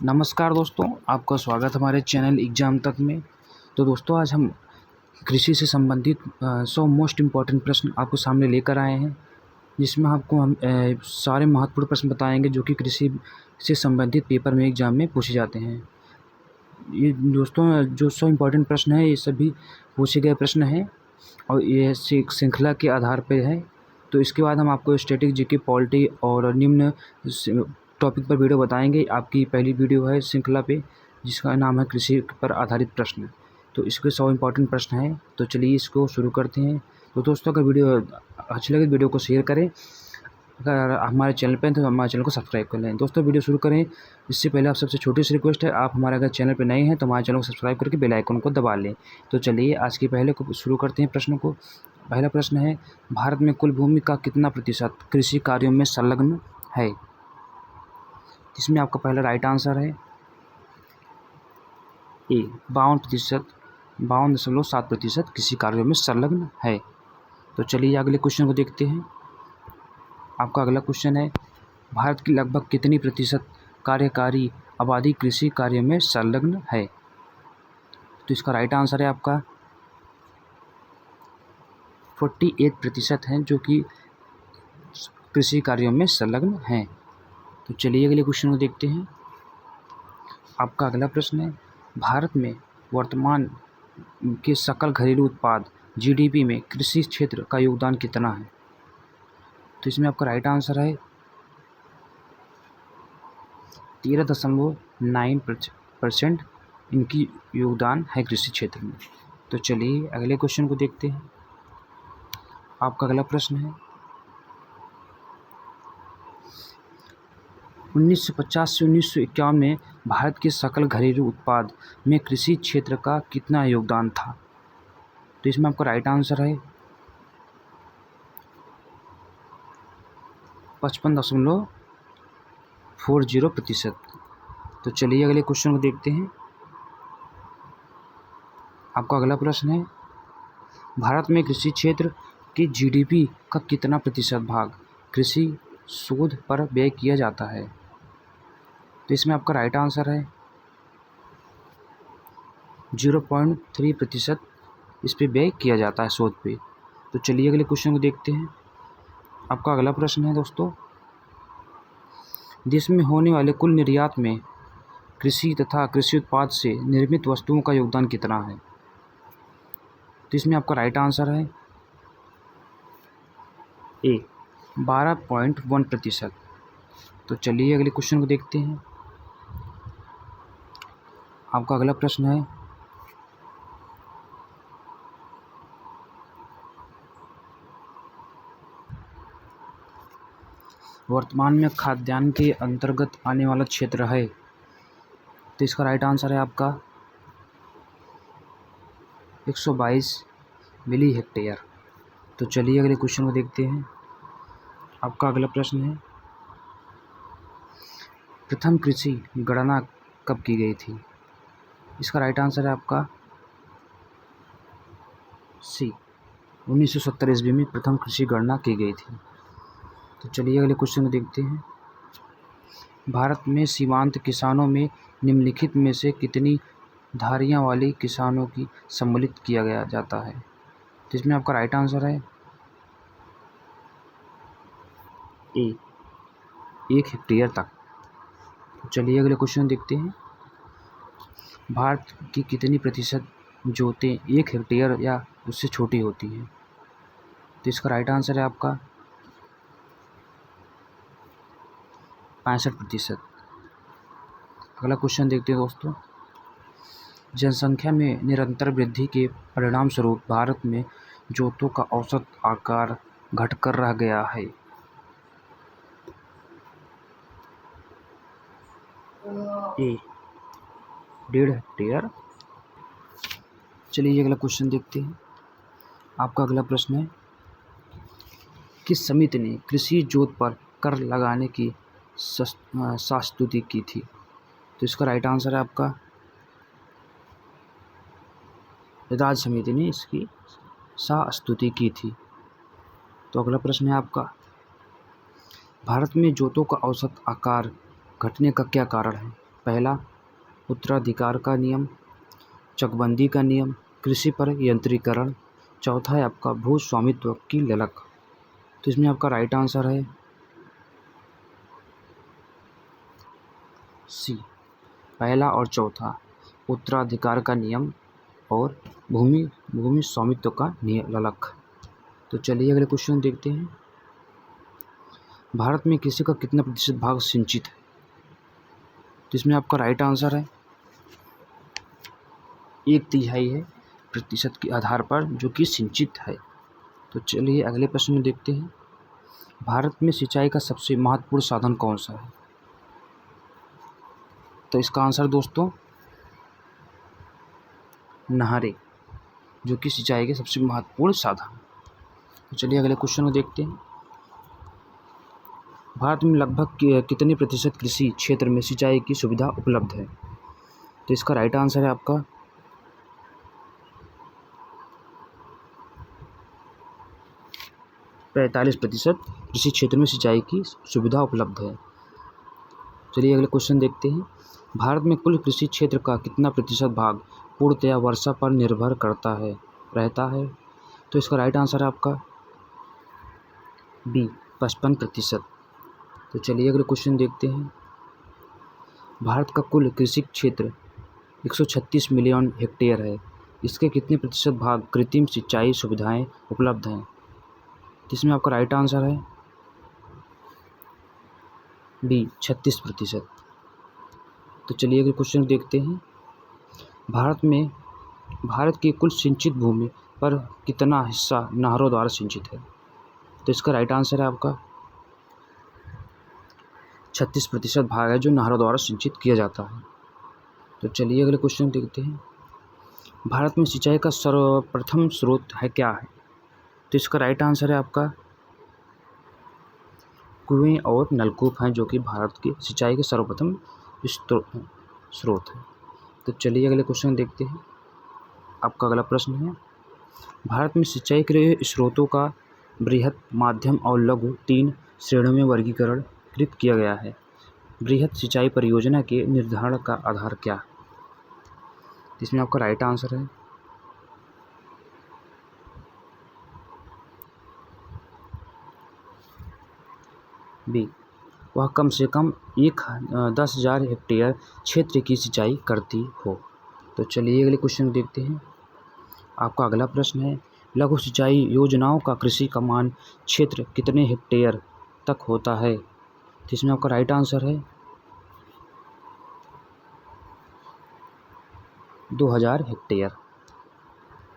नमस्कार दोस्तों, आपका स्वागत हमारे चैनल एग्ज़ाम तक में। तो दोस्तों आज हम कृषि से संबंधित 100 मोस्ट इम्पॉर्टेंट प्रश्न आपको सामने लेकर आए हैं, जिसमें आपको हम सारे महत्वपूर्ण प्रश्न बताएंगे जो कि कृषि से संबंधित पेपर में एग्ज़ाम में पूछे जाते हैं। ये दोस्तों जो 100 इम्पॉर्टेंट प्रश्न हैं ये सभी पूछे गए प्रश्न हैं और ये श्रृंखला के आधार पर है। तो इसके बाद हम आपको स्टैटिक जीके, पॉलिटी और निम्न टॉपिक पर वीडियो बताएंगे। आपकी पहली वीडियो है श्रृंखला पे जिसका नाम है कृषि पर आधारित प्रश्न। तो इसके 100 इम्पॉर्टेंट प्रश्न हैं। तो चलिए इसको शुरू करते हैं। तो दोस्तों अगर वीडियो अच्छी लगे वीडियो को शेयर करें, अगर हमारे चैनल पर हैं तो हमारे चैनल को सब्सक्राइब कर लें। दोस्तों वीडियो शुरू करें इससे पहले आप सबसे छोटी सी रिक्वेस्ट है, आप हमारे अगर चैनल पर नए हैं तो हमारे चैनल को सब्सक्राइब करके बेल आइकन को दबा लें। तो चलिए आज के पहले को शुरू करते हैं प्रश्न को। पहला प्रश्न है, भारत में कुल भूमि का कितना प्रतिशत कृषि कार्यों में संलग्न है? इसमें आपका पहला राइट आंसर है ए 52%, 52.7% कृषि कार्यों में संलग्न है। तो चलिए अगले क्वेश्चन को देखते हैं। आपका अगला क्वेश्चन है, भारत की लगभग कितनी प्रतिशत कार्यकारी आबादी कृषि कार्य में संलग्न है? तो इसका राइट आंसर है आपका 48% हैं जो कि कृषि कार्यों में संलग्न हैं। तो चलिए अगले क्वेश्चन को देखते हैं। आपका अगला प्रश्न है, भारत में वर्तमान के सकल घरेलू उत्पाद जीडीपी में कृषि क्षेत्र का योगदान कितना है? तो इसमें आपका राइट आंसर है 13.9% इनकी योगदान है कृषि क्षेत्र में। तो चलिए अगले क्वेश्चन को देखते हैं। आपका अगला प्रश्न है, 1950 से 1951 में भारत के सकल घरेलू उत्पाद में कृषि क्षेत्र का कितना योगदान था? तो इसमें आपका राइट आंसर है 55.40%। तो चलिए अगले क्वेश्चन को देखते हैं। आपका अगला प्रश्न है, भारत में कृषि क्षेत्र की जीडीपी का कितना प्रतिशत भाग कृषि शोध पर व्यय किया जाता है? तो इसमें आपका राइट आंसर है 0.3% इस पे व्यय किया जाता है शोध पे। तो चलिए अगले क्वेश्चन को देखते हैं। आपका अगला प्रश्न है दोस्तों, देश में होने वाले कुल निर्यात में कृषि तथा कृषि उत्पाद से निर्मित वस्तुओं का योगदान कितना है? तो इसमें आपका राइट आंसर है ए 12.1%। तो चलिए अगले क्वेश्चन को देखते हैं। आपका अगला प्रश्न है, वर्तमान में खाद्यान्न के अंतर्गत आने वाला क्षेत्र है? तो इसका राइट आंसर है आपका 122 मिली हेक्टेयर। तो चलिए अगले क्वेश्चन को देखते हैं। आपका अगला प्रश्न है, प्रथम कृषि गणना कब की गई थी? इसका राइट आंसर है आपका सी 1970 ईस्वी में प्रथम कृषि गणना की गई थी। तो चलिए अगले क्वेश्चन को देखते हैं। भारत में सीमांत किसानों में निम्नलिखित में से कितनी धारियां वाले किसानों की सम्मिलित किया गया जाता है? तो इसमें आपका राइट आंसर है ए 1 हेक्टेयर तक। तो चलिए अगले क्वेश्चन देखते हैं। भारत की कितनी प्रतिशत जोतें 1 हेक्टेयर या उससे छोटी होती हैं? तो इसका राइट आंसर है आपका 65%। अगला क्वेश्चन देखते हैं दोस्तों, जनसंख्या में निरंतर वृद्धि के परिणाम स्वरूप भारत में जोतों का औसत आकार घटकर रह गया है। ए 1.5 हेक्टेयर। चलिए अगला क्वेश्चन देखते हैं। आपका अगला प्रश्न है, किस समिति ने कृषि जोत पर कर लगाने की संस्तुति की थी? तो इसका राइट आंसर है आपका राज्य समिति ने इसकी संस्तुति की थी। तो अगला प्रश्न है आपका, भारत में जोतों का औसत आकार घटने का क्या कारण है? पहला उत्तराधिकार का नियम, चकबंदी का नियम, कृषि पर यंत्रीकरण, चौथा है आपका भू स्वामित्व की ललक। तो इसमें आपका राइट आंसर है सी, पहला और चौथा, उत्तराधिकार का नियम और भूमि स्वामित्व का ललक। तो चलिए अगले क्वेश्चन देखते हैं। भारत में कृषि का कितना प्रतिशत भाग सिंचित है? तो इसमें आपका राइट आंसर है 1/3 है प्रतिशत के आधार पर जो कि सिंचित है। तो चलिए अगले प्रश्न में देखते हैं। भारत में सिंचाई का सबसे महत्वपूर्ण साधन कौन सा है? तो इसका आंसर दोस्तों नहरें, जो कि सिंचाई के सबसे महत्वपूर्ण साधन। तो चलिए अगले क्वेश्चन को देखते हैं। भारत में लगभग कितने प्रतिशत कृषि क्षेत्र में सिंचाई की सुविधा उपलब्ध है? तो इसका राइट आंसर है आपका 45% कृषि क्षेत्र में सिंचाई की सुविधा उपलब्ध है। चलिए अगले क्वेश्चन देखते हैं। भारत में कुल कृषि क्षेत्र का कितना प्रतिशत भाग पूर्णतया वर्षा पर निर्भर रहता है? तो इसका राइट आंसर है आपका बी, 55%। तो चलिए अगले क्वेश्चन देखते हैं। भारत का कुल कृषि क्षेत्र 136 मिलियन हेक्टेयर है। इसके कितने प्रतिशत भाग कृत्रिम सिंचाई सुविधाएं उपलब्ध हैं? जिसमें आपका राइट आंसर है बी, 36%। तो चलिए अगले क्वेश्चन देखते हैं। भारत की कुल सिंचित भूमि पर कितना हिस्सा नहरों द्वारा सिंचित है? तो इसका राइट आंसर है आपका 36% भाग है जो नहरों द्वारा सिंचित किया जाता है। तो चलिए अगले क्वेश्चन देखते हैं। भारत में सिंचाई का सर्वप्रथम स्रोत है क्या है? तो इसका राइट आंसर है आपका कुएं और नलकूप हैं, जो कि भारत की सिंचाई के सर्वप्रथम स्रोत है। तो चलिए अगले क्वेश्चन देखते हैं। आपका अगला प्रश्न है, भारत में सिंचाई के लिए स्रोतों का बृहत, मध्यम और लघु 3 श्रेणियों में वर्गीकरण कृत किया गया है। बृहत सिंचाई परियोजना के निर्धारण का आधार क्या है? इसमें आपका राइट आंसर है बी, वह कम से कम 10,000 हेक्टेयर क्षेत्र की सिंचाई करती हो। तो चलिए अगले क्वेश्चन देखते हैं। आपका अगला प्रश्न है, लघु सिंचाई योजनाओं का कृषि का मान क्षेत्र कितने हेक्टेयर तक होता है? जिसमें आपका राइट आंसर है 2,000 हेक्टेयर।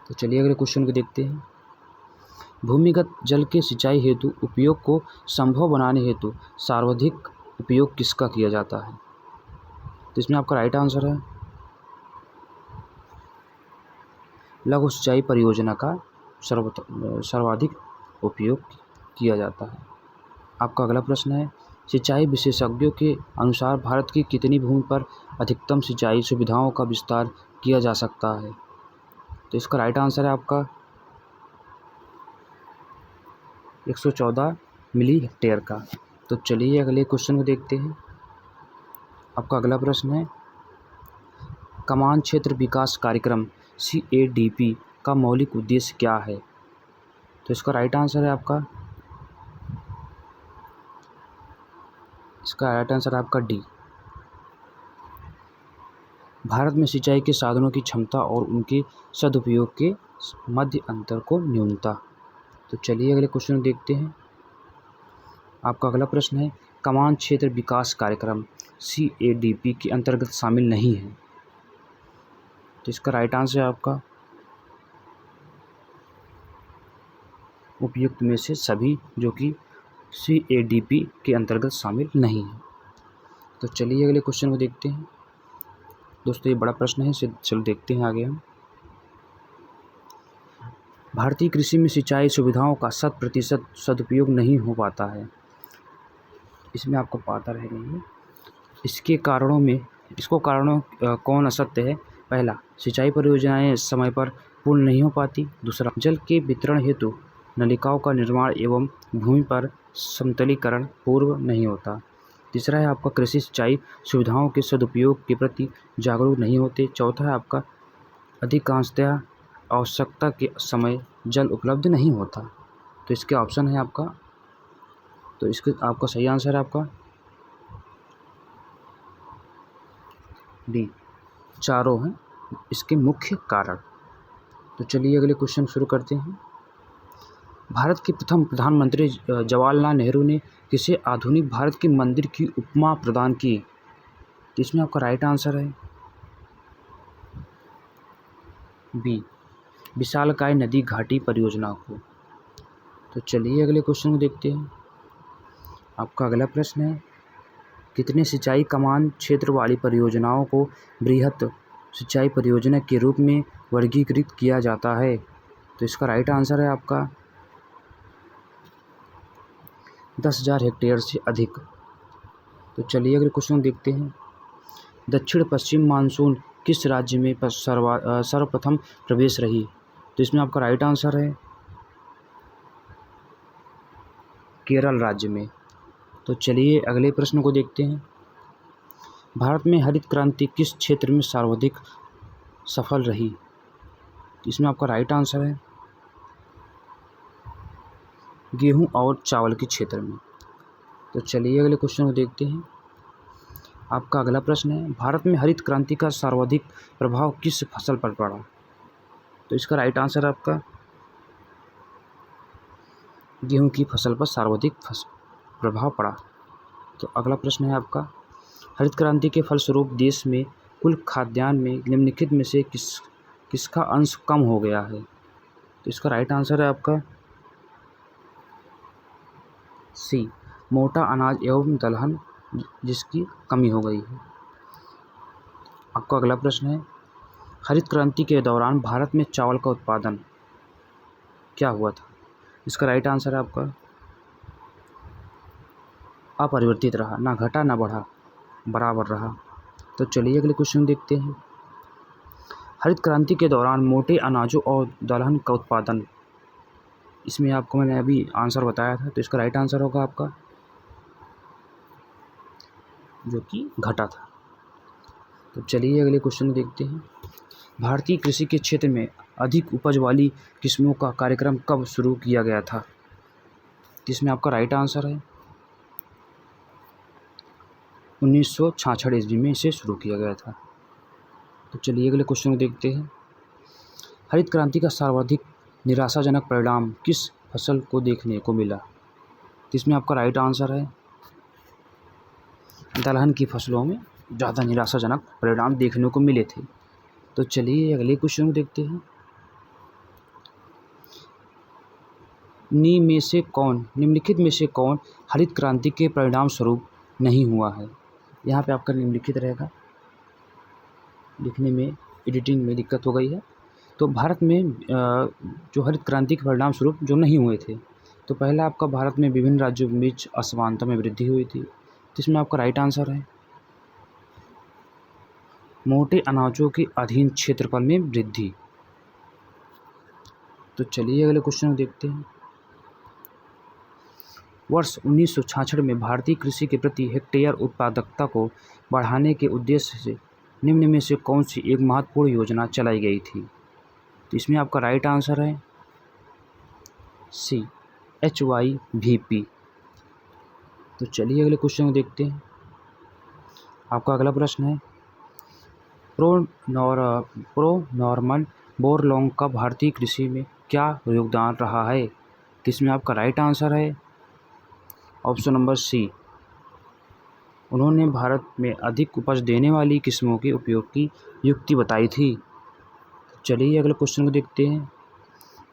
तो चलिए अगले क्वेश्चन को देखते हैं। भूमिगत जल के सिंचाई हेतु उपयोग को संभव बनाने हेतु सर्वाधिक उपयोग किसका किया जाता है? तो इसमें आपका राइट आंसर है लघु सिंचाई परियोजना का सर्वाधिक उपयोग किया जाता है। आपका अगला प्रश्न है, सिंचाई विशेषज्ञों के अनुसार भारत की कितनी भूमि पर अधिकतम सिंचाई सुविधाओं का विस्तार किया जा सकता है? तो इसका राइट आंसर है आपका 114 मिली हेक्टेयर का। तो चलिए अगले क्वेश्चन को देखते हैं। आपका अगला प्रश्न है, कमान क्षेत्र विकास कार्यक्रम CADP का मौलिक उद्देश्य क्या है? तो इसका राइट आंसर है आपका डी, भारत में सिंचाई के साधनों की क्षमता और उनके सदुपयोग के मध्य अंतर को न्यूनता। तो चलिए अगले क्वेश्चन देखते हैं। आपका अगला प्रश्न है, कमान क्षेत्र विकास कार्यक्रम CADP के अंतर्गत शामिल नहीं है। तो इसका राइट आंसर है आपका उपयुक्त में से सभी, जो कि CADP के अंतर्गत शामिल नहीं है। तो चलिए अगले क्वेश्चन को देखते हैं। दोस्तों ये बड़ा प्रश्न है, इसे चलो देखते हैं आगे हम। भारतीय कृषि में सिंचाई सुविधाओं का 100% सदुपयोग नहीं हो पाता है। इसमें आपको पता रहेगा इसको कारणों कौन असत्य है? पहला, सिंचाई परियोजनाएं समय पर पूर्ण नहीं हो पाती। दूसरा, जल के वितरण हेतु नलिकाओं का निर्माण एवं भूमि पर समतलीकरण पूर्व नहीं होता। तीसरा है आपका कृषि सिंचाई सुविधाओं के सदुपयोग के प्रति जागरूक नहीं होते। चौथा है आपका अधिकांशतः आवश्यकता के समय जल उपलब्ध नहीं होता। तो इसके ऑप्शन है आपका, तो इसके आपका सही आंसर है आपका डी, चारों हैं इसके मुख्य कारण। तो चलिए अगले क्वेश्चन शुरू करते हैं। भारत के प्रथम प्रधानमंत्री जवाहरलाल नेहरू ने किसे आधुनिक भारत के मंदिर की उपमा प्रदान की? तो इसमें आपका राइट आंसर है बी, विशालकाय नदी घाटी परियोजना को। तो चलिए अगले क्वेश्चन को देखते हैं। आपका अगला प्रश्न है, कितने सिंचाई कमान क्षेत्र वाली परियोजनाओं को बृहत सिंचाई परियोजना के रूप में वर्गीकृत किया जाता है? तो इसका राइट आंसर है आपका 10,000 हेक्टेयर से अधिक। तो चलिए अगले क्वेश्चन देखते हैं। दक्षिण पश्चिम मानसून किस राज्य में सर्वप्रथम प्रवेश रही? तो इसमें आपका राइट आंसर है केरल राज्य में। तो चलिए अगले प्रश्न को देखते हैं। भारत में हरित क्रांति किस क्षेत्र में सर्वाधिक सफल रही? इसमें आपका राइट आंसर है गेहूं और चावल के क्षेत्र में। तो चलिए अगले क्वेश्चन को देखते हैं। आपका अगला प्रश्न है, भारत में हरित क्रांति का सर्वाधिक प्रभाव किस फसल पर पड़ा? तो इसका राइट आंसर आपका गेहूं की फसल पर सर्वाधिक प्रभाव पड़ा। तो अगला प्रश्न है आपका, हरित क्रांति के फलस्वरूप देश में कुल खाद्यान्न में निम्नलिखित में से किसका अंश कम हो गया है? तो इसका राइट आंसर है आपका सी, मोटा अनाज एवं दलहन जिसकी कमी हो गई है। आपका अगला प्रश्न है, हरित क्रांति के दौरान भारत में चावल का उत्पादन क्या हुआ था? इसका राइट आंसर है आपका अपरिवर्तित रहा, ना घटा ना बढ़ा, बराबर रहा। तो चलिए अगले क्वेश्चन देखते हैं। हरित क्रांति के दौरान मोटे अनाजों और दलहन का उत्पादन, इसमें आपको मैंने अभी आंसर बताया था, तो इसका राइट आंसर होगा आपका जो कि घटा था। तो चलिए अगले क्वेश्चन देखते हैं। भारतीय कृषि के क्षेत्र में अधिक उपज वाली किस्मों का कार्यक्रम कब शुरू किया गया था? जिसमें आपका राइट आंसर है 1966 ईस्वी में इसे शुरू किया गया था। तो चलिए अगले क्वेश्चन को देखते हैं। हरित क्रांति का सर्वाधिक निराशाजनक परिणाम किस फसल को देखने को मिला? जिसमें आपका राइट आंसर है दलहन की फसलों में ज़्यादा निराशाजनक परिणाम देखने को मिले थे। तो चलिए अगले क्वेश्चन को देखते हैं। निम्नलिखित में से कौन हरित क्रांति के परिणाम स्वरूप नहीं हुआ है? यहाँ पे आपका निम्नलिखित रहेगा, लिखने में एडिटिंग में दिक्कत हो गई है। तो भारत में जो हरित क्रांति के परिणाम स्वरूप जो नहीं हुए थे, तो पहला आपका भारत में विभिन्न राज्यों के बीच असमानता में वृद्धि हुई थी। जिसमें आपका राइट आंसर है मोटे अनाजों के अधीन क्षेत्रफल में वृद्धि। तो चलिए अगले क्वेश्चन को देखते हैं। वर्ष 1966 में भारतीय कृषि के प्रति हेक्टेयर उत्पादकता को बढ़ाने के उद्देश्य से निम्न में से कौन सी एक महत्वपूर्ण योजना चलाई गई थी? तो इसमें आपका राइट आंसर है सी, HYVP। तो चलिए अगले क्वेश्चन को देखते हैं। आपका अगला प्रश्न है, प्रो नॉर्मन बोरलॉन्ग का भारतीय कृषि में क्या योगदान रहा है? इसमें आपका राइट आंसर है ऑप्शन नंबर सी, उन्होंने भारत में अधिक उपज देने वाली किस्मों के उपयोग की युक्ति बताई थी। चलिए अगले क्वेश्चन को देखते हैं।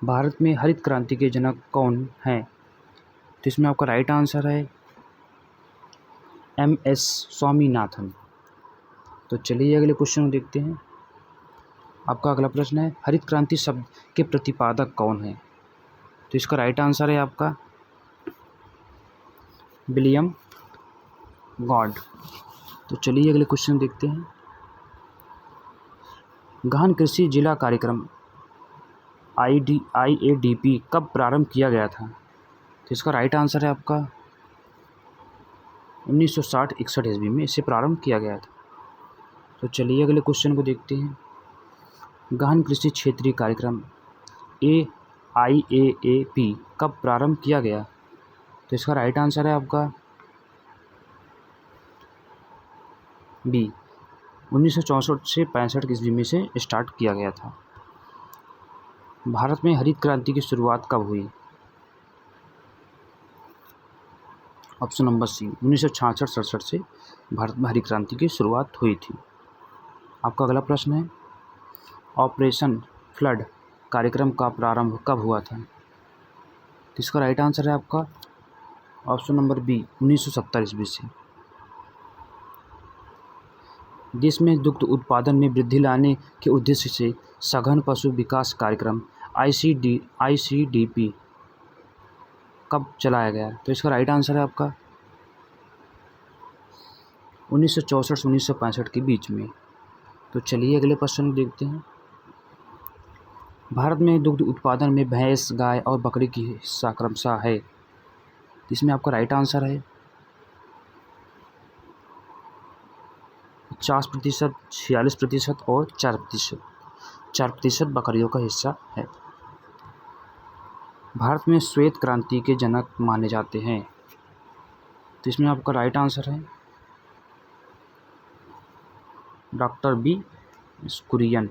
भारत में हरित क्रांति के जनक कौन हैं? तो इसमें आपका राइट आंसर है MS स्वामीनाथन। तो चलिए अगले क्वेश्चन को देखते हैं। आपका अगला प्रश्न है, हरित क्रांति शब्द के प्रतिपादक कौन है? तो इसका राइट आंसर है आपका विलियम गॉड। तो चलिए अगले क्वेश्चन देखते हैं। गहन कृषि जिला कार्यक्रम IADP कब प्रारंभ किया गया था? तो इसका राइट आंसर है आपका 1960-61 ईस्वी में इसे प्रारंभ किया गया था। तो चलिए अगले क्वेश्चन को देखते हैं। गहन कृषि क्षेत्रीय कार्यक्रम AIAAP कब प्रारंभ किया गया? तो इसका राइट आंसर है आपका बी, 1964 से 65 ईस्वी में से स्टार्ट किया गया था। भारत में हरित क्रांति की शुरुआत कब हुई? ऑप्शन नंबर सी, 1966-67 से भारत में हरित क्रांति की शुरुआत हुई थी। आपका अगला प्रश्न है, ऑपरेशन फ्लड कार्यक्रम का प्रारंभ कब हुआ था? तो इसका राइट आंसर है आपका ऑप्शन नंबर बी, 1970 ईस्वी से। देश में दुग्ध उत्पादन में वृद्धि लाने के उद्देश्य से सघन पशु विकास कार्यक्रम ICDP कब चलाया गया? तो इसका राइट आंसर है आपका 1964 से 1965 के बीच में। तो चलिए अगले प्रश्न को देखते हैं। भारत में दुग्ध उत्पादन में भैंस, गाय और बकरी की हिस्सा क्रमशः है। इसमें आपका राइट आंसर है 50%, 46% और 4%। 4% बकरियों का हिस्सा है। भारत में श्वेत क्रांति के जनक माने जाते हैं। तो इसमें आपका राइट आंसर है डॉक्टर बी कुरियन।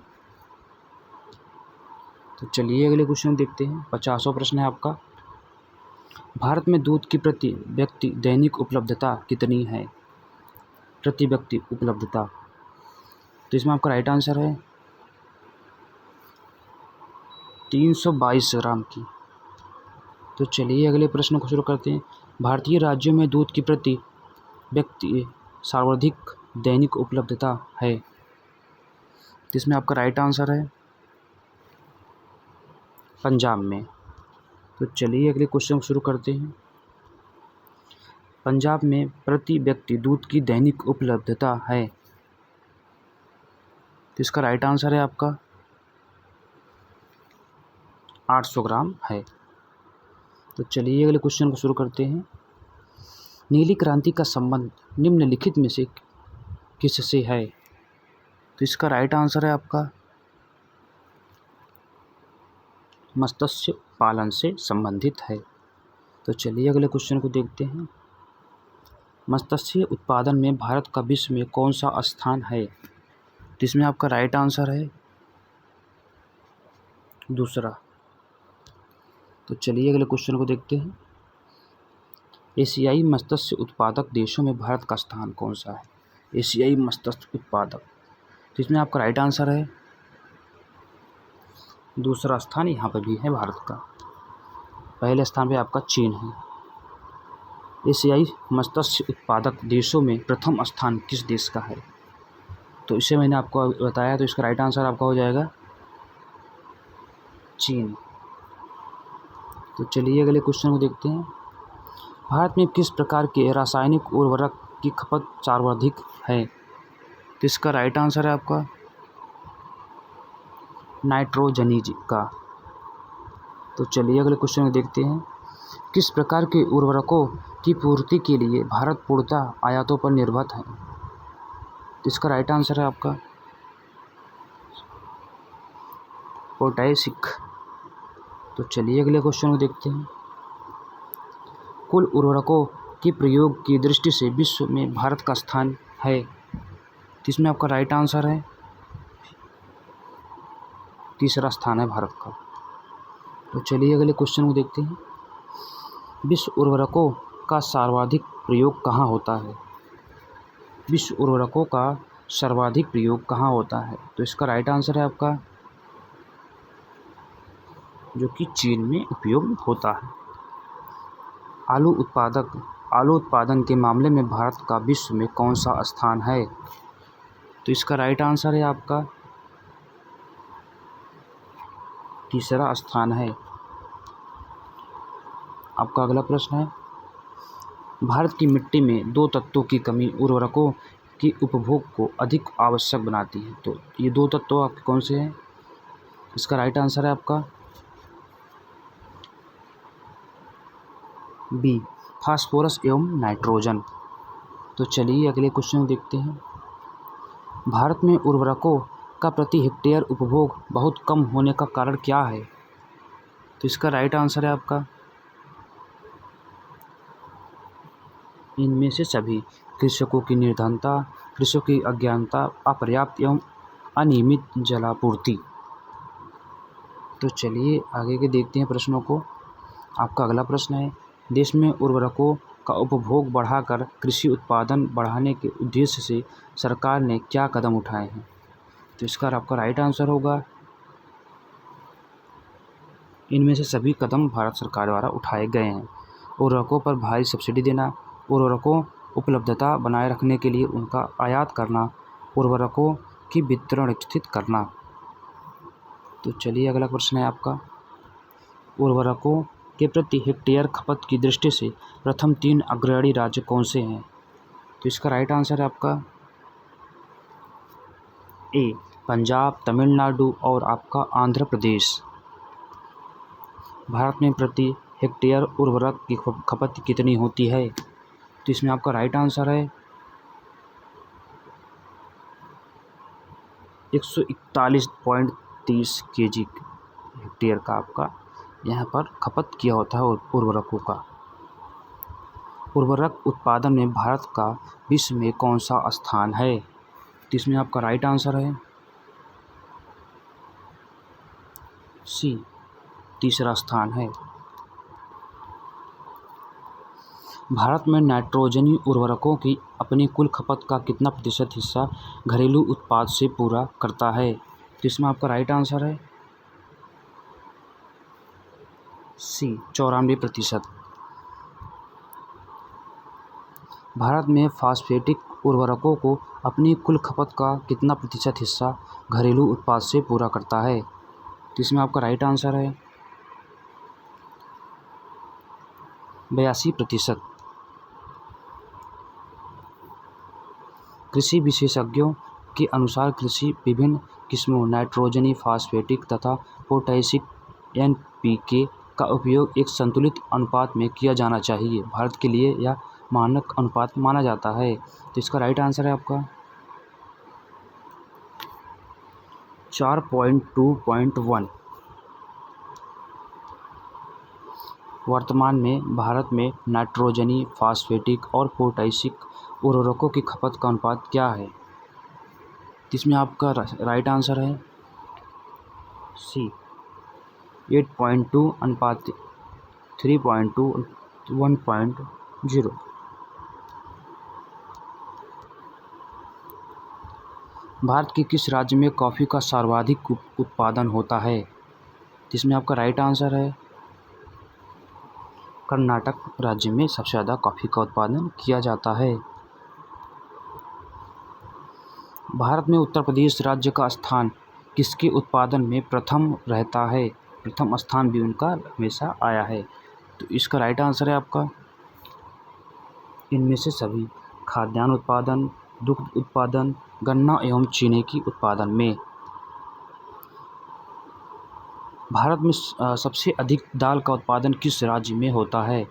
तो चलिए अगले क्वेश्चन देखते हैं। 50वां प्रश्न है आपका, भारत में दूध की प्रति व्यक्ति दैनिक उपलब्धता कितनी है? प्रति व्यक्ति उपलब्धता। तो इसमें आपका राइट आंसर है 322 ग्राम की। तो चलिए अगले प्रश्न को शुरू करते हैं। भारतीय राज्यों में दूध की प्रति व्यक्ति सर्वाधिक दैनिक उपलब्धता है। तो इसमें आपका राइट आंसर है पंजाब में। तो चलिए अगले क्वेश्चन को शुरू करते हैं। पंजाब में प्रति व्यक्ति दूध की दैनिक उपलब्धता है। तो इसका राइट आंसर है आपका 800 ग्राम है। तो चलिए अगले क्वेश्चन को शुरू करते हैं। नीली क्रांति का संबंध निम्नलिखित में से किससे है? तो इसका राइट आंसर है आपका मत्स्य पालन से संबंधित है। तो चलिए अगले क्वेश्चन को देखते हैं। मत्स्य उत्पादन में भारत का विश्व में कौन सा स्थान है? जिसमें आपका राइट आंसर है दूसरा। तो चलिए अगले क्वेश्चन को देखते हैं। एशियाई मत्स्य उत्पादक देशों में भारत का स्थान कौन सा है? एशियाई मत्स्य उत्पादक, तो इसमें आपका राइट आंसर है दूसरा स्थान यहाँ पर भी है भारत का। पहले स्थान पे आपका चीन है। एशियाई मत्स्य उत्पादक देशों में प्रथम स्थान किस देश का है? तो इसे मैंने आपको बताया, तो इसका राइट आंसर आपका हो जाएगा चीन। तो चलिए अगले क्वेश्चन को देखते हैं। भारत में किस प्रकार के रासायनिक उर्वरक की खपत सर्वाधिक है? तो इसका राइट आंसर है आपका नाइट्रोजनीज का। तो चलिए अगले क्वेश्चन को देखते हैं। किस प्रकार के उर्वरकों की पूर्ति के लिए भारत पूर्णतः आयातों पर निर्भर है? तो इसका राइट आंसर है आपका पोटैशिक। तो चलिए अगले क्वेश्चन को देखते हैं। कुल उर्वरकों के प्रयोग की दृष्टि से विश्व में भारत का स्थान है। तो इसमें आपका राइट आंसर है तीसरा स्थान है भारत का। तो चलिए अगले क्वेश्चन को देखते हैं। विश्व उर्वरकों का सर्वाधिक प्रयोग कहाँ होता है? विश्व उर्वरकों का सर्वाधिक प्रयोग कहाँ होता है? तो इसका राइट आंसर है आपका जो कि चीन में उपयोग होता है। आलू उत्पादन के मामले में भारत का विश्व में कौन सा स्थान है? तो इसका राइट आंसर है आपका तीसरा स्थान है। आपका अगला प्रश्न है। भारत की मिट्टी में दो तत्वों की कमी उर्वरकों की उपभोग को अधिक आवश्यक बनाती है। तो ये दो तत्व आपके कौन से हैं? इसका राइट आंसर है आपका बी, फास्फोरस एवं नाइट्रोजन। तो चलिए अगले क्वेश्चन देखते हैं। भारत में उर्वरकों का प्रति हेक्टेयर उपभोग बहुत कम होने का कारण क्या है? तो इसका राइट आंसर है आपका इनमें से सभी। कृषकों की निर्धनता, कृषकों की अज्ञानता, अपर्याप्त एवं अनियमित जलापूर्ति। तो चलिए आगे के देखते हैं प्रश्नों को। आपका अगला प्रश्न है, देश में उर्वरकों का उपभोग बढ़ाकर कृषि उत्पादन बढ़ाने के उद्देश्य से सरकार ने क्या कदम उठाए हैं? तो इसका आपका राइट आंसर होगा इनमें से सभी कदम भारत सरकार द्वारा उठाए गए हैं। उर्वरकों पर भारी सब्सिडी देना, उर्वरकों उपलब्धता बनाए रखने के लिए उनका आयात करना, उर्वरकों की वितरण स्थित करना। तो चलिए अगला प्रश्न है आपका, उर्वरकों के प्रति हेक्टेयर खपत की दृष्टि से प्रथम 3 अग्रणी राज्य कौन से हैं? तो इसका राइट आंसर है आपका ए पंजाब, तमिलनाडु और आपका आंध्र प्रदेश। भारत में प्रति हेक्टेयर उर्वरक की खपत कितनी होती है? तो इसमें आपका राइट आंसर है 141.30 kg हेक्टेयर का आपका यहाँ पर खपत किया होता है उर्वरकों का। उर्वरक उत्पादन में भारत का विश्व में कौन सा स्थान है? तो इसमें आपका राइट आंसर है सी, तीसरा स्थान है। भारत में नाइट्रोजनी उर्वरकों की अपनी कुल खपत का कितना प्रतिशत हिस्सा घरेलू उत्पाद से पूरा करता है? तो इसमें आपका राइट आंसर है सी, 94%। भारत में फास्फेटिक उर्वरकों को अपनी कुल खपत का कितना प्रतिशत हिस्सा घरेलू उत्पाद से पूरा करता है? तो इसमें आपका राइट आंसर है 82%। कृषि विशेषज्ञों के अनुसार कृषि विभिन्न किस्मों नाइट्रोजनी, फास्फेटिक तथा पोटैशिक NPK का उपयोग एक संतुलित अनुपात में किया जाना चाहिए। भारत के लिए यह मानक अनुपात माना जाता है। तो इसका राइट आंसर है आपका 4.2.1। वर्तमान में भारत में नाइट्रोजनी, फास्फेटिक और पोटैशिक उर्वरकों की खपत का अनुपात क्या है? इसमें आपका राइट आंसर है सी, 8.2 अनुपात 3.2 1.0। भारत के किस राज्य में कॉफ़ी का सर्वाधिक उत्पादन होता है? जिसमें आपका राइट आंसर है कर्नाटक राज्य में सबसे ज़्यादा कॉफ़ी का उत्पादन किया जाता है। भारत में उत्तर प्रदेश राज्य का स्थान किसके उत्पादन में प्रथम रहता है? प्रथम स्थान भी उनका हमेशा आया है। तो इसका राइट आंसर है आपका इनमें से सभी। खाद्यान्न उत्पादन, दुग्ध उत्पादन, गन्ना एवं चीनी की उत्पादन में। भारत में सबसे अधिक दाल का उत्पादन किस राज्य में होता है?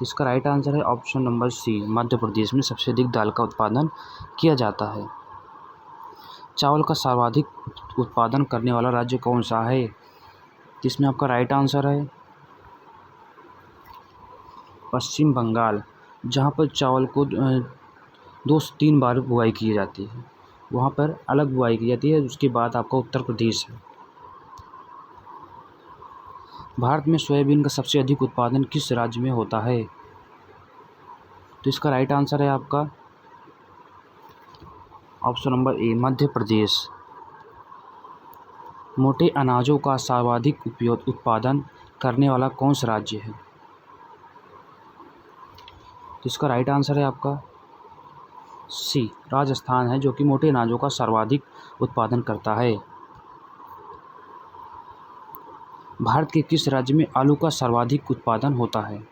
इसका राइट आंसर है option number C, Madhya Pradesh में सबसे अधिक दाल का उत्पादन किया जाता है। चावल का सर्वाधिक उत्पादन करने वाला राज्य कौन सा है? इसमें आपका राइट आंसर है पश्चिम बंगाल, जहाँ पर चावल को 2 से 3 बार बुआई की जाती है, वहाँ पर अलग बुआई की जाती है। उसके बाद आपका उत्तर प्रदेश है। भारत में सोयाबीन का सबसे अधिक उत्पादन किस राज्य में होता है? तो इसका राइट आंसर है आपका option number A, Madhya Pradesh. मोटे अनाजों का सर्वाधिक उपयोग उत्पादन करने वाला कौन सा राज्य है? तो इसका राइट आंसर है आपका सी, राजस्थान है, जो कि मोटे अनाजों का सर्वाधिक उत्पादन करता है। भारत के किस राज्य में आलू का सर्वाधिक उत्पादन होता है?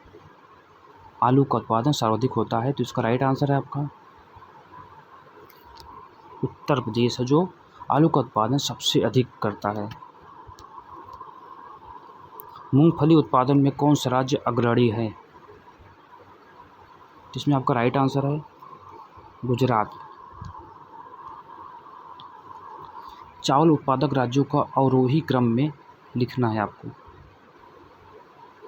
आलू का उत्पादन सर्वाधिक होता है, तो इसका राइट आंसर है आपका उत्तर प्रदेश है, जो आलू का उत्पादन सबसे अधिक करता है। मूंगफली उत्पादन में कौन सा राज्य अग्रणी है? जिसमें आपका राइट आंसर है गुजरात। चावल उत्पादक राज्यों का अवरोही क्रम में लिखना है आपको।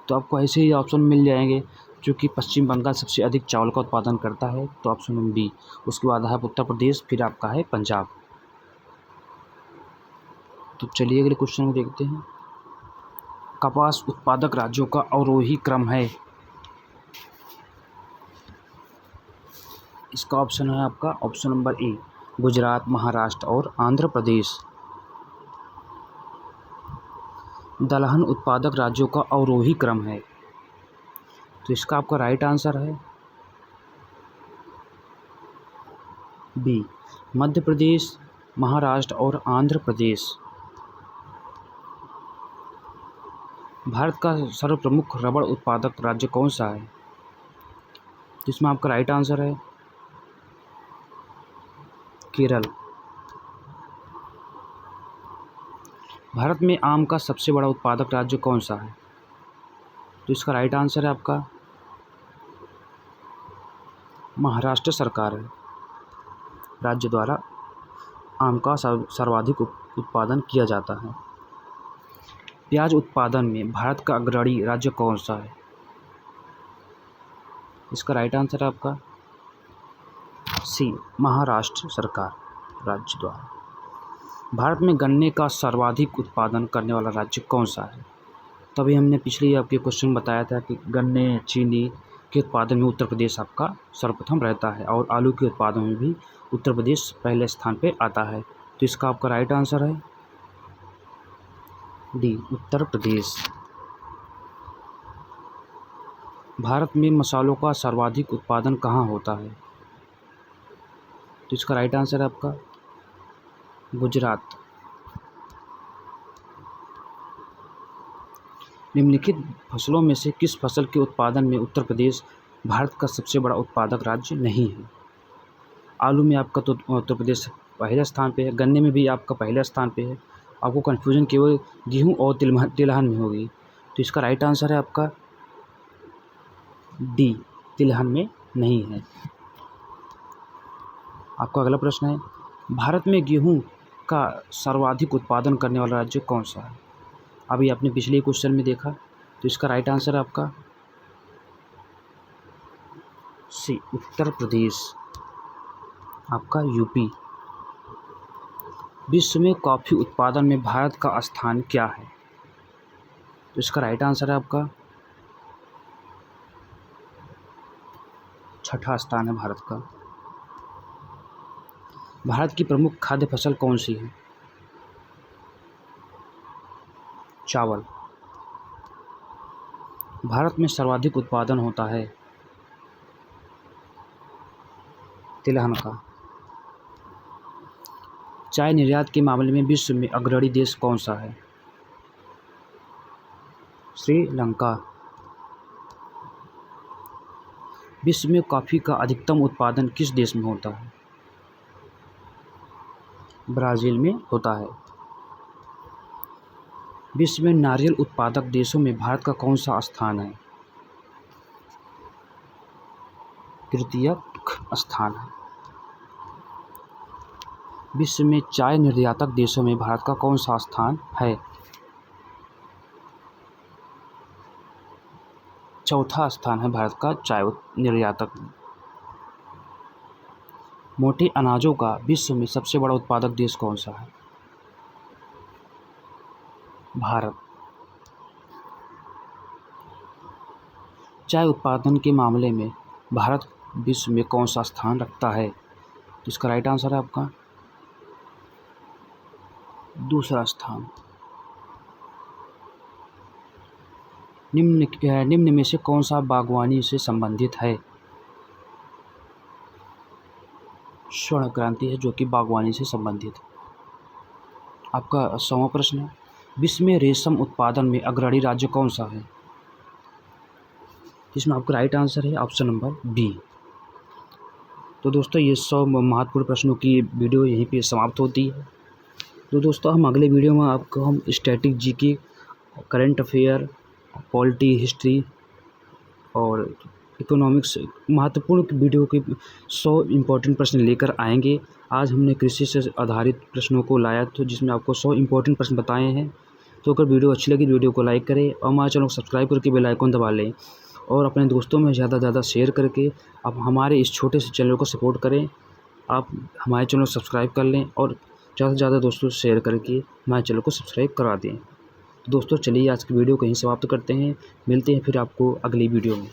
तो आपको ऐसे ही ऑप्शन मिल जाएंगे, क्योंकि पश्चिम बंगाल सबसे अधिक चावल का उत्पादन करता है, तो ऑप्शन नंबर बी। उसके बाद है उत्तर प्रदेश, फिर आपका है पंजाब। तो चलिए अगले क्वेश्चन को देखते हैं। कपास उत्पादक राज्यों का अवरोही क्रम है। इसका ऑप्शन है आपका option number A, Gujarat, Maharashtra और आंध्र प्रदेश। दलहन उत्पादक राज्यों का अवरोही क्रम है, तो इसका आपका राइट आंसर है बी, मध्य प्रदेश, महाराष्ट्र और आंध्र प्रदेश। भारत का सर्वप्रमुख रबड़ उत्पादक राज्य कौन सा है? जिसमें आपका राइट आंसर है केरल। भारत में आम का सबसे बड़ा उत्पादक राज्य कौन सा है? तो इसका राइट आंसर है आपका महाराष्ट्र सरकार है। राज्य द्वारा आम का सर्वाधिक उत्पादन किया जाता है। प्याज उत्पादन में भारत का अग्रणी राज्य कौन सा है? इसका राइट आंसर है आपका सी, महाराष्ट्र सरकार राज्य द्वारा। भारत में गन्ने का सर्वाधिक उत्पादन करने वाला राज्य कौन सा है? तभी हमने पिछले आपके क्वेश्चन बताया था कि गन्ने, चीनी के उत्पादन में उत्तर प्रदेश आपका सर्वप्रथम रहता है, और आलू के उत्पादन में भी उत्तर प्रदेश पहले स्थान पे आता है। तो इसका आपका राइट आंसर है डी, उत्तर प्रदेश। भारत में मसालों का सर्वाधिक उत्पादन कहाँ होता है? तो इसका राइट आंसर है आपका गुजरात। निम्नलिखित फसलों में से किस फसल के उत्पादन में उत्तर प्रदेश भारत का सबसे बड़ा उत्पादक राज्य नहीं है? आलू में आपका तो उत्तर प्रदेश पहले स्थान पे है, गन्ने में भी आपका पहले स्थान पे है। आपको कन्फ्यूजन केवल गेहूं और तिलहन में होगी। तो इसका राइट आंसर है आपका डी, तिलहन में नहीं है। आपका अगला प्रश्न है, भारत में गेहूं का सर्वाधिक उत्पादन करने वाला राज्य कौन सा है? अभी आपने पिछले क्वेश्चन में देखा, तो इसका राइट आंसर है आपका सी, उत्तर प्रदेश, आपका यूपी। विश्व में कॉफ़ी उत्पादन में भारत का स्थान क्या है? तो इसका राइट आंसर है आपका छठा स्थान है भारत का। भारत की प्रमुख खाद्य फसल कौन सी है? चावल। भारत में सर्वाधिक उत्पादन होता है तिलहन का। चाय निर्यात के मामले में विश्व में अग्रणी देश कौन सा है? श्रीलंका। विश्व में कॉफ़ी का अधिकतम उत्पादन किस देश में होता है? ब्राज़ील में होता है। विश्व में नारियल उत्पादक देशों में भारत का कौन सा स्थान है? तृतीय स्थान है। विश्व में चाय निर्यातक देशों में भारत का कौन सा स्थान है? चौथा स्थान है भारत का चाय निर्यातक में। मोटे अनाजों का विश्व में सबसे बड़ा उत्पादक देश कौन सा है? भारत। चाय उत्पादन के मामले में भारत विश्व में कौन सा स्थान रखता है? तो इसका राइट आंसर है आपका दूसरा स्थान। निम्न में से कौन सा बागवानी से संबंधित है? स्वर्ण क्रांति है जो कि बागवानी से संबंधित है। आपका 100वां प्रश्न है, विश्व में रेशम उत्पादन में अग्रणी राज्य कौन सा है? इसमें आपका राइट आंसर है ऑप्शन नंबर बी। तो दोस्तों ये 100 महत्वपूर्ण प्रश्नों की वीडियो यहीं पे समाप्त होती है। तो दोस्तों हम अगले वीडियो में आपको हम static GK, current affair, polity, history और इकोनॉमिक्स महत्वपूर्ण वीडियो के 100 इम्पोर्टेंट प्रश्न लेकर आएंगे। आज हमने कृषि से आधारित प्रश्नों को लाया तो जिसमें आपको 100 इम्पोर्टेंट प्रश्न बताए हैं। तो अगर वीडियो अच्छी लगी वीडियो को लाइक करें और हमारे चैनल को सब्सक्राइब करके बेल आइकन दबा लें और अपने दोस्तों में ज़्यादा से ज़्यादा शेयर करके आप हमारे इस छोटे से चैनल को सपोर्ट करें। आप हमारे चैनल को सब्सक्राइब कर लें और ज़्यादा से ज़्यादा दोस्तों से शेयर करके हमारे चैनल को सब्सक्राइब करा दें। तो दोस्तों चलिए आज की वीडियो को यहीं समाप्त करते हैं। मिलते हैं फिर आपको अगली वीडियो में।